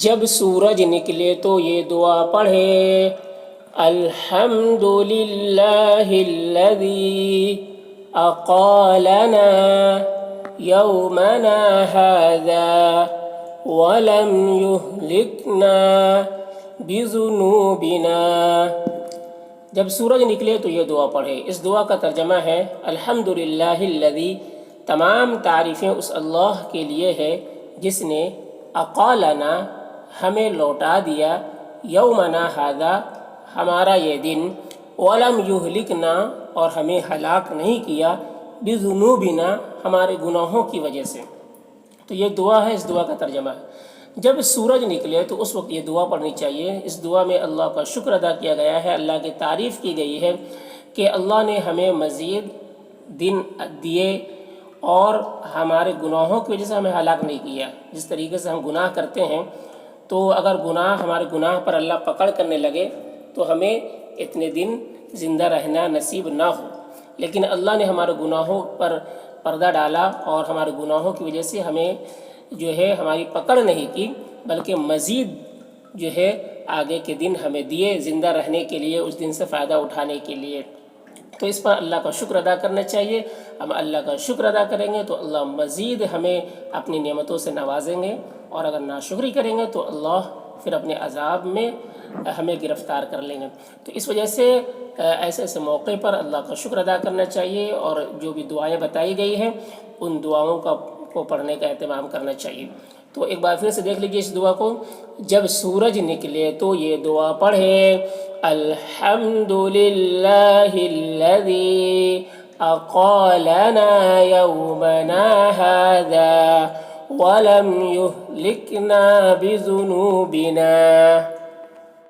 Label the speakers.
Speaker 1: جب سورج نکلے تو یہ دعا پڑھے، الحمد للہ الذی اقالنا یومنا ھذا ولم یہلکنا بذنوبنا۔ جب سورج نکلے تو یہ دعا پڑھے۔ اس دعا کا ترجمہ ہے الحمد للہ الذی، تمام تعریفیں اس اللہ کے لیے ہے جس نے اقالنا، ہمیں لوٹا دیا، یومنا ھذا، ہمارا یہ دن، ولم یہلکنا، اور ہمیں ہلاک نہیں کیا، بذنوبنا، ہمارے گناہوں کی وجہ سے۔ تو یہ دعا ہے، اس دعا کا ترجمہ ہے جب سورج نکلے تو اس وقت یہ دعا پڑھنی چاہیے۔ اس دعا میں اللہ کا شکر ادا کیا گیا ہے، اللہ کی تعریف کی گئی ہے کہ اللہ نے ہمیں مزید دن دیے اور ہمارے گناہوں کی وجہ سے ہمیں ہلاک نہیں کیا۔ جس طریقے سے ہم گناہ کرتے ہیں تو اگر ہمارے گناہ پر اللہ پکڑ کرنے لگے تو ہمیں اتنے دن زندہ رہنا نصیب نہ ہو، لیکن اللہ نے ہمارے گناہوں پر پردہ ڈالا اور ہمارے گناہوں کی وجہ سے ہمیں ہماری پکڑ نہیں کی، بلکہ مزید آگے کے دن ہمیں دیے زندہ رہنے کے لیے، اس دن سے فائدہ اٹھانے کے لیے۔ تو اس پر اللہ کا شکر ادا کرنا چاہیے۔ ہم اللہ کا شکر ادا کریں گے تو اللہ مزید ہمیں اپنی نعمتوں سے نوازیں گے، اور اگر ناشکری کریں گے تو اللہ پھر اپنے عذاب میں ہمیں گرفتار کر لیں گے۔ تو اس وجہ سے ایسے ایسے موقع پر اللہ کا شکر ادا کرنا چاہیے، اور جو بھی دعائیں بتائی گئی ہیں ان دعاؤں کو پڑھنے کا اہتمام کرنا چاہیے۔ تو ایک بار پھر سے دیکھ لیجیے اس دعا کو، جب سورج نکلے تو یہ دعا پڑھے، الحمد للہ الذی اقالنا یومنا ھذا ولم یہلکنا بذنوبنا۔